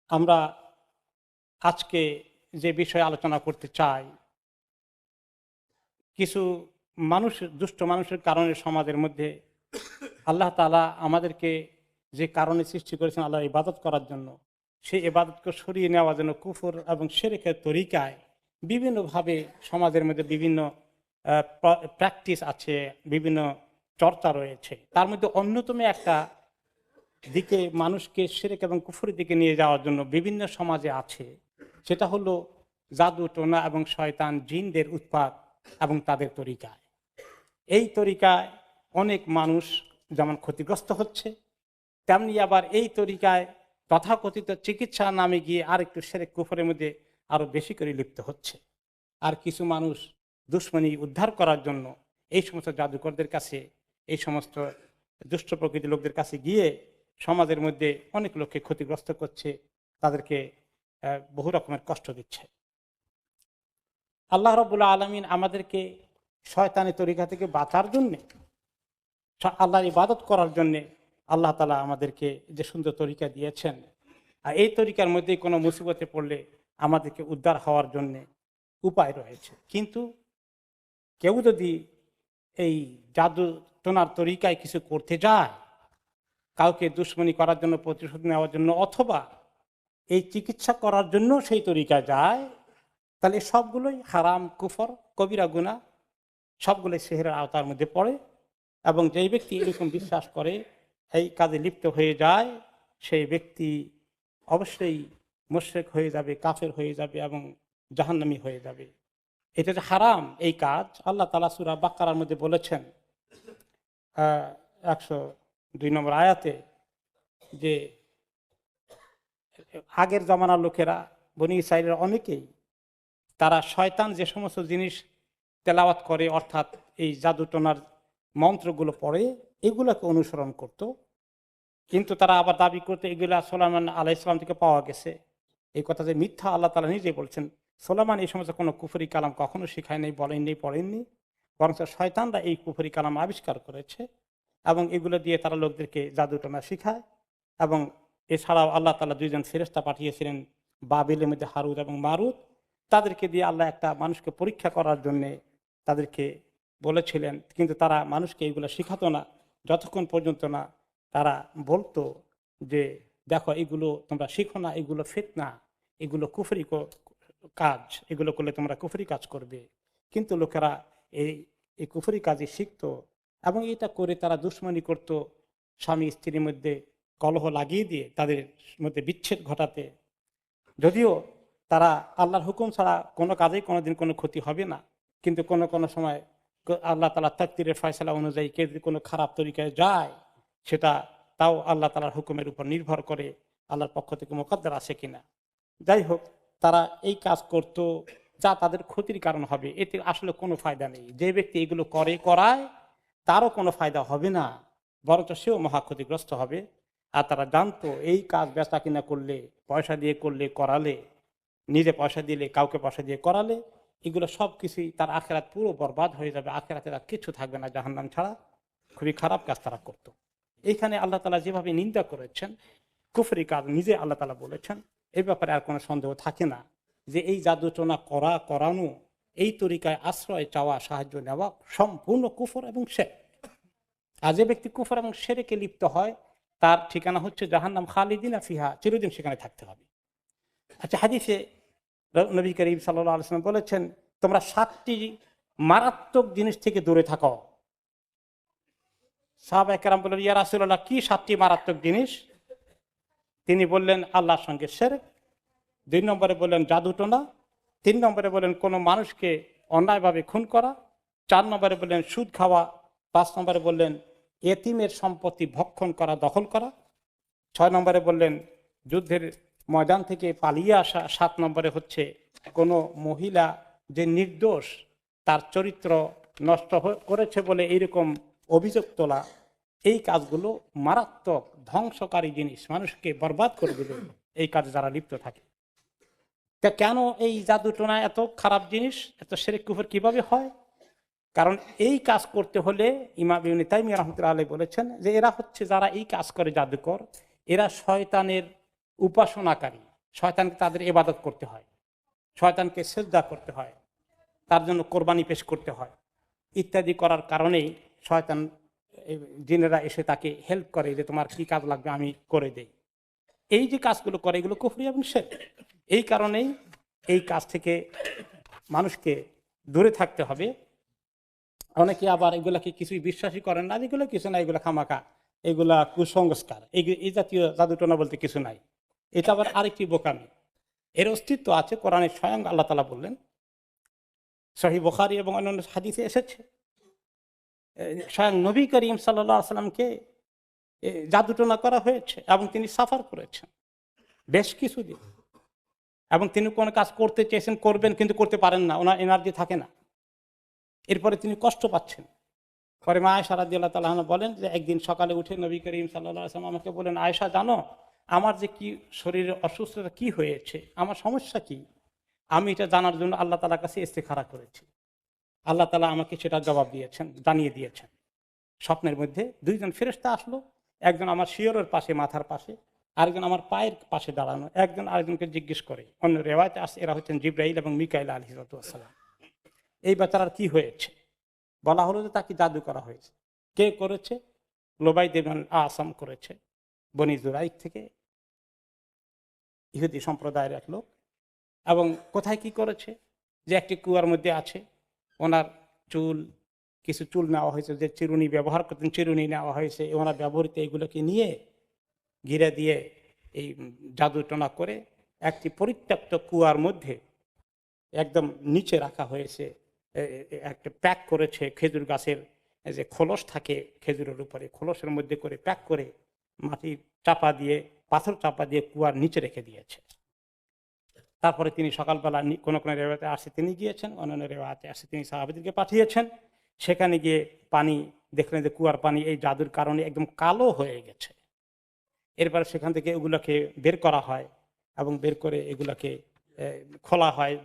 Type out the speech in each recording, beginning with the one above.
আমরা আজকে যে বিষয়ে আলোচনা করতে চাই, কিছু মানুষ, দুষ্ট মানুষের কারণে সমাজের মধ্যে আল্লাহ তাআলা আমাদেরকে যে কারণে সৃষ্টি করেছেন আল্লাহর ইবাদত করার জন্য, সেই ইবাদতকে সরিয়ে নেওয়ার জন্য কুফর এবং শিরকের তরিকায় বিভিন্নভাবে সমাজের মধ্যে বিভিন্ন প্র্যাকটিস আছে, বিভিন্ন চর্চা রয়েছে। তার মধ্যে অন্যতম একটা দিকে মানুষকে শিরক এবং কুফরের দিকে নিয়ে যাওয়ার জন্য বিভিন্ন সমাজে আছে, সেটা হলো জাদু টোনা এবং শয়তান জিনদের উৎপাত এবং তাদের তরিকায়। এই তরিকায় অনেক মানুষ যেমন ক্ষতিগ্রস্ত হচ্ছে, তেমনি আবার এই তরিকায় তথাকথিত চিকিৎসা নামে গিয়ে আর একটু শিরক কুফরের মধ্যে আরো বেশি করে লিপ্ত হচ্ছে। আর কিছু মানুষ দুশ্মনী উদ্ধার করার জন্য এই সমস্ত জাদুকরদের কাছে, এই সমস্ত দুষ্ট প্রকৃতির লোকদের কাছে গিয়ে সমাজের মধ্যে অনেক লোককে ক্ষতিগ্রস্ত করছে, তাদেরকে বহু রকমের কষ্ট দিচ্ছে। আল্লাহ রাব্বুল আলামিন আমাদেরকে শয়তানি তরিকা থেকে বাঁচার জন্যে, আল্লাহর ইবাদত করার জন্যে আল্লাহ তাআলা আমাদেরকে যে সুন্দর তরিকা দিয়েছেন, আর এই তরিকার মধ্যে কোনো মুসিবতে পড়লে আমাদেরকে উদ্ধার হওয়ার জন্যে উপায় রয়েছে। কিন্তু কেউ যদি এই জাদু টোনার তরিকায় কিছু করতে যায়, কাউকে দুশ্মনী করার জন্য, প্রতিশোধ নেওয়ার জন্য, অথবা এই চিকিৎসা করার জন্য সেই তরিকা যায়, তাহলে সবগুলোই হারাম, কুফর, কবিরা গুনাহ, সবগুলোই সিহরের আওতার মধ্যে পড়ে। এবং যেই ব্যক্তি এরকম বিশ্বাস করে, এই কাজে লিপ্ত হয়ে যায়, সেই ব্যক্তি অবশ্যই মুশরিক হয়ে যাবে, কাফের হয়ে যাবে এবং জাহান্নামী হয়ে যাবে। এটা যে হারাম এই কাজ, আল্লাহ তাআলা সূরা বাকারার মধ্যে বলেছেন 102 নম্বর আয়াতে, যে আগের জমানার লোকেরা, বনী ইসরাঈলের অনেকেই, তারা শয়তান যে সমস্ত জিনিস তেলাওয়াত করে, অর্থাৎ এই জাদুটোনার মন্ত্রগুলো পড়ে, এগুলোকে অনুসরণ করত। কিন্তু তারা আবার দাবি করতে এগুলা সুলাইমান আলাইহিস সালাম থেকে পাওয়া গেছে। এই কথা যে মিথ্যা, আল্লাহ তাআলা নিজেই বলছেন। সুলাইমান এই সমস্ত কোনো কুফরি কালাম কখনো শিখায় নেই, বলেননি, পড়েননি, বরং শয়তানরা এই কুফরি কালাম আবিষ্কার করেছে এবং এগুলো দিয়ে তারা লোকদেরকে জাদুটোনা শিখায়। এবং এছাড়াও আল্লাহ তাআলা দুইজন ফেরেশতা পাঠিয়েছিলেন বাবিলের মধ্যে, হারুত এবং মারুত। তাদেরকে দিয়ে আল্লাহ একটা মানুষকে পরীক্ষা করার জন্যে তাদেরকে বলেছিলেন, কিন্তু তারা মানুষকে এগুলো শিখাতো না যতক্ষণ পর্যন্ত না তারা বলতো যে দেখো, এগুলো তোমরা শিখো না, এগুলো ফিতনা, এগুলো কুফরি কাজ, এগুলো করলে তোমরা কুফরি কাজ করবে। কিন্তু লোকেরা এই এই কুফরি কাজই শিখতো এবং এটা করে তারা দুশ্মনী করত, স্বামী স্ত্রীর মধ্যে কলহ লাগিয়ে দিয়ে তাদের মধ্যে বিচ্ছেদ ঘটাতে। যদিও তারা আল্লাহর হুকুম ছাড়া কোনো কাজেই কোনোদিন কোনো ক্ষতি হবে না, কিন্তু কোনো কোনো সময় আল্লাহ তাআলার তাকদীরের ফয়সালা অনুযায়ী কেউ যদি কোনো খারাপ তরিকায় যায়, সেটা তাও আল্লাহ তাআলার হুকুমের উপর নির্ভর করে, আল্লাহর পক্ষ থেকে মোকদ্দর আছে কিনা। যাই হোক, তারা এই কাজ করত যা তাদের ক্ষতির কারণ হবে, এতে আসলে কোনো ফায়দা নেই। যে ব্যক্তি এগুলো করায়, তারও কোনো ফায়দা হবে না, বরঞ্চ সেও মহা ক্ষতিগ্রস্ত হবে। আর তারা জানতো এই কাজ বেচা কিনা করলে, পয়সা দিয়ে করলে, করালে, নিজে পয়সা দিলে, কাউকে পয়সা দিয়ে করালে, এগুলো সব কিছুই তার আখেরাত পুরো বরবাদ হয়ে যাবে, আখেরাতে তার কিছু থাকবে না, জাহান্নাম ছাড়া। খুবই খারাপ কাজ তারা করত। এইখানে আল্লাহ তাআলা যেভাবে নিন্দা করেছেন কুফরি কাজ, নিজে আল্লাহ তাআলা বলেছেন, এই ব্যাপারে আর কোনো সন্দেহ থাকে না যে এই জাদুটোনা করানো, এই তরিকায় আশ্রয় চাওয়া, সাহায্য নেওয়া সম্পূর্ণ কুফর এবং শিরক। আর যে ব্যক্তি কুফর এবং শিরকে লিপ্ত হয়, তার ঠিকানা হচ্ছে জাহান্নাম, খালিদিনা ফিহা, চিরদিন সেখানে থাকতে হবে। আচ্ছা, হাদিসে নবী করিম সাল্লাল্লাহু আলাইহি ওয়াসাল্লাম বলেছেন, তোমরা 7টি মারাত্মক জিনিস থেকে দূরে থাকো। সাহাবায়ে কেরাম বললেন, ইয়া রাসূলুল্লাহ, কি 7টি মারাত্মক জিনিস? তিনি বললেন, আল্লাহর সঙ্গে শিরক। 2 নম্বরে বললেন জাদুটোনা। 3 নম্বরে বললেন কোনো মানুষকে অন্যায়ভাবে খুন করা। 4 নম্বরে বললেন সুদ খাওয়া। 5 নম্বরে বললেন এতিমের সম্পত্তি ভক্ষণ করা, দখল করা। 6 নম্বরে বললেন যুদ্ধের ময়দান থেকে পালিয়ে আসা। 7 নম্বরে হচ্ছে কোনো মহিলা যে নির্দোষ, তার চরিত্র নষ্ট করেছে বলে এইরকম অভিযোগ তোলা। এই কাজগুলো মারাত্মক ধ্বংসকারী জিনিস, মানুষকে বরবাদ করে দেবে এই কাজে যারা লিপ্ত থাকে। কেন এই জাদুটোনা এত খারাপ জিনিস, এত শিরক কুফর কিভাবে হয়? কারণ এই কাজ করতে হলে ইমাম ইবনে তাইমিয়া রাহমাতুল্লাহ আলাইহি বলেছেন যে এরা হচ্ছে, যারা এই কাজ করে জাদুকর, এরা শয়তানের উপাসনাকারী। শয়তানকে তাদের ইবাদত করতে হয়, শয়তানকে সিজদা করতে হয়, তার জন্য কোরবানি পেশ করতে হয় ইত্যাদি করার কারণেই শয়তান জিনেরা এসে তাকে হেল্প করে যে তোমার কি কাজ লাগবে আমি করে দেই। এই যে কাজগুলো করে এগুলো কুফরি এবং শিরক। এই কারণেই এই কাজ থেকে মানুষকে দূরে থাকতে হবে। অনেকে আবার এগুলাকে কিছুই বিশ্বাসই করেন না, এগুলো কিছু না, এগুলো খামাকা, এগুলা কুসংস্কার, এই জাতীয় জাদুটনা বলতে কিছু নাই। এটা আবার আরেকটি বোকামি। এর অস্তিত্ব আছে, কোরআনে স্বয়ং আল্লাহ তাআলা বললেন, সহিহ বুখারী এবং অন্যান্য হাদিসে এসেছে, স্বয়ং নবী করিম সাল্লাল্লাহু আলাইহি সাল্লামকে জাদুটনা করা হয়েছে এবং তিনি সাফার করেছেন বেশ কিছুদিন, এবং তিনি কোনো কাজ করতে চেয়েছেন, করবেন, কিন্তু করতে পারেন না, ওনার এনার্জি থাকে না। এরপরে তিনি কষ্ট পাচ্ছেন। পরে মা আয়েশা রাদিয়াল্লাহু তাআলা আনহা বলেন যে একদিন সকালে উঠে নবী করিম সাল্লাল্লাহু আলাইহি ওয়াসাল্লাম আমাকে বলেন, আয়েশা জানো আমার যে কি শরীরের অসুস্থতা কি হয়েছে, আমার সমস্যা কি, আমি এটা জানার জন্য আল্লাহ তাআলার কাছে ইস্তিখারা করেছি। আল্লাহ তাআলা আমাকে সেটা জবাব দিয়েছেন, জানিয়ে দিয়েছেন। স্বপ্নের মধ্যে দুইজন ফেরেশতা আসলো, একজন আমার শিয়রের পাশে, মাথার পাশে, আরেকজন আমার পায়ের পাশে দাঁড়ানো, একজন আরেকজনকে জিজ্ঞেস করে। অন্য রেওয়ায়েতে আসে এরা হচ্ছেন জিবরাইল এবং মিকাইল আলাইহিস সালাম। এই বেচারার কি হয়েছে? বলা হলো যে তাকে জাদু করা হয়েছে। কে করেছে? লোবাইদ ইবনে আসাম করেছে, বনি জুরাইক থেকে, ইহুদি সম্প্রদায়ের এক লোক। এবং কোথায় কি করেছে? যে একটি কুয়ার মধ্যে আছে, ওনার চুল, কিছু চুল নেওয়া হয়েছে, যে চিরুনি ব্যবহার করতেন চিরুনি নেওয়া হয়েছে, ওনার ব্যবহৃত এগুলোকে নিয়ে ঘিরে দিয়ে এই জাদু টোনা করে একটি পরিত্যক্ত কুয়ার মধ্যে একদম নিচে রাখা হয়েছে, একটা প্যাক করেছে খেজুর গাছের যে খোলস থাকে খেজুরের উপরে, খোলসের মধ্যে করে প্যাক করে মাটি চাপা দিয়ে, পাথর চাপা দিয়ে কুয়ার নিচে রেখে দিয়েছে। তারপরে তিনি সকালবেলা কোনো কোনো রেওয়াতে আসে তিনি গিয়েছেন, অন্যান্য রেওয়াতে আসে তিনি সাহাবীদেরকে পাঠিয়েছেন। সেখানে গিয়ে পানি দেখলেন যে কুয়ার পানি এই জাদুর কারণে একদম কালো হয়ে গেছে। এরপর সেখান থেকে এগুলোকে বের করা হয় এবং বের করে এগুলোকে খোলা হয়,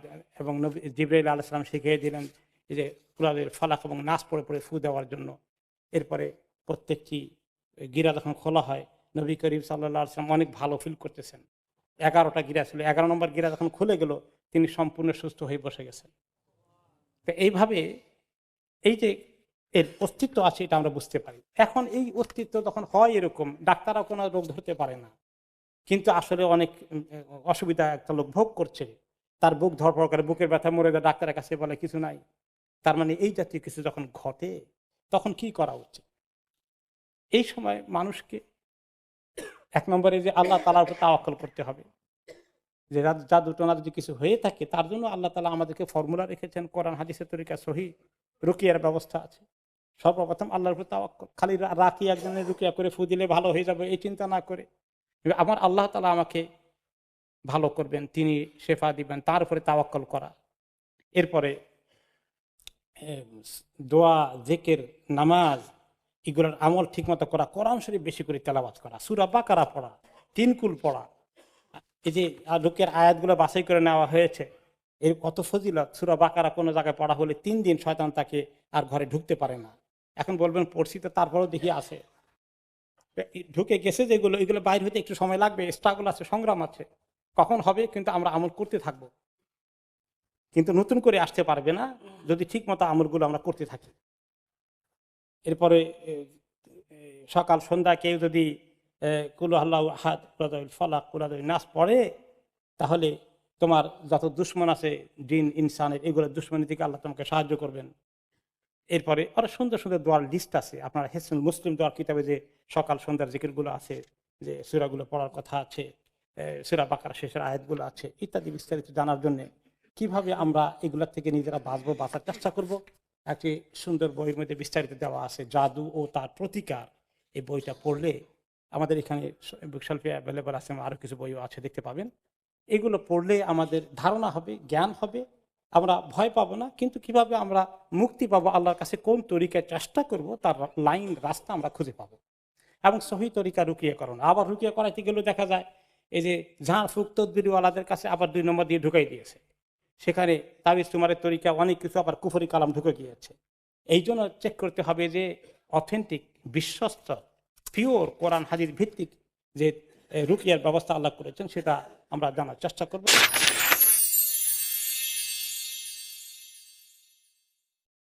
এবং জিবরাইল আলাইহিস সালাম শিখিয়ে দিলেন যে কুরাদের ফালাক এবং নাস পড়ে পড়ে ফু দেওয়ার জন্য। এরপরে প্রত্যেকটি গিরা যখন খোলা হয়, নবী করিম সাল্লাল্লাহু আলাইহি ওয়াসাল্লাম অনেক ভালো ফিল করতেছেন। 11টা গিরা ছিল, 11 নম্বর গিরা যখন খুলে গেল তিনি সম্পূর্ণ সুস্থ হয়ে বসে গেছেন। তো এইভাবে এই যে এর অস্তিত্ব আছে এটা আমরা বুঝতে পারি। এখন এই অস্তিত্ব যখন হয় এরকম, ডাক্তাররা কোনো রোগ ধরতে পারে না, কিন্তু আসলে অনেক অসুবিধা একটা লোক ভোগ করছে, তার বুক ধরপড় করে, বুকের ব্যথা, মরে যায়, ডাক্তারের কাছে বলে কিছু নাই। তার মানে এই জাতীয় কিছু যখন ঘটে তখন কি করা উচিত? এই সময় মানুষকে এক নম্বরে যে আল্লাহ তাআলার উপর তাওয়াক্কুল করতে হবে, যে জাদুটোনা যদি কিছু হয়ে থাকে তার জন্য আল্লাহ তাআলা আমাদেরকে ফর্মুলা রেখেছেন, কোরআন হাদিসের তরিকা সহিহ রুকিয়ার ব্যবস্থা আছে। সর্বপ্রথম আল্লাহর উপর তাওয়াক্কুল, খালি রাকি একজনের রুকিয়া করে ফু দিলে ভালো হয়ে যাবে এই চিন্তা না করে, আমার আল্লাহ তাআলা আমাকে ভালো করবেন, তিনি শেফা দিবেন, তার উপরে তাওয়াক্কুল করা। এরপরে দোয়া, জিকির, নামাজ, এগুলোর আমল ঠিকমতো করা, কোরআন শরীফ বেশি করে তেলাওয়াত করা, সূরা বাকারা পড়া, তিনকুল পড়া। এই যে রুকিয়ার আয়াতগুলো বাছাই করে নেওয়া হয়েছে, এর কত ফজিলত। সূরা বাকারা কোনো জায়গায় পড়া হলে 3 দিন শয়তান তাকে আর ঘরে ঢুকতে পারে না। এখন বলবেন পড়ছি তো, তারপরেও দেখি আসে, ঢুকে গেছে যেগুলো, এগুলো বাইরে হতে একটু সময় লাগবে, স্ট্রাগল আছে, সংগ্রাম আছে, কখন হবে, কিন্তু আমরা আমল করতে থাকবো। কিন্তু নতুন করে আসতে পারবে না যদি ঠিক মতো আমলগুলো আমরা করতে থাকি। এরপরে সকাল সন্ধ্যা কেউ যদি কুল আল্লাহু আহাদ, কুলাদুল ফালাক, কুলাদুল নাস পড়ে, তাহলে তোমার যত দুশ্মন আছে জিন ইনসানের, এগুলো দুশ্মনী থেকে আল্লাহ তোমাকে সাহায্য করবেন। এরপরে আরো সুন্দর সুন্দর দোয়ার লিস্ট আছে, আপনার হিসনুল মুসলিম দোয়ার কিতাবে যে সকাল সন্ধ্যার জিকিরগুলো আছে, যে সূরাগুলো পড়ার কথা আছে, সূরা বাকারা শেষের আয়াতগুলো আছে, ইত্যাদি বিস্তারিত জানার জন্য কিভাবে আমরা এগুলোর থেকে নিজেরা বাঁচবো, বাঁচার চেষ্টা করব, একটি সুন্দর বইয়ের মধ্যে বিস্তারিত দেওয়া আছে, জাদু ও তার প্রতিকার। এই বইটা পড়লে, আমাদের এখানে বুকশেলফে অ্যাভেলেবল আছে, আরও কিছু বইও আছে, দেখতে পাবেন। এগুলো পড়লে আমাদের ধারণা হবে, জ্ঞান হবে, আমরা ভয় পাবো না, কিন্তু কিভাবে আমরা মুক্তি পাবো, আল্লাহর কাছে কোন তরিকায় চেষ্টা করব, তার লাইন, রাস্তা আমরা খুঁজে পাবো। এবং সহি তরিকা রুকিয়া করুন। আবার রুকিয়া করাইতে গেলেও দেখা যায় এই যে ঝাড় ফুক তদবিরওয়ালাদের কাছে আবার 2 নম্বর দিয়ে ঢুকাই দিয়েছে, সেখানে তাবিজ তুমারের তরিকা অনেক কিছু আবার কুফরি কালাম ঢুকে গিয়েছে। এই জন্য চেক করতে হবে যে অথেন্টিক, বিশ্বস্ত, পিওর কোরআন হাদিস ভিত্তিক যে রুকিয়ার ব্যবস্থা আল্লাহ করেছেন সেটা আমরা জানার চেষ্টা করব।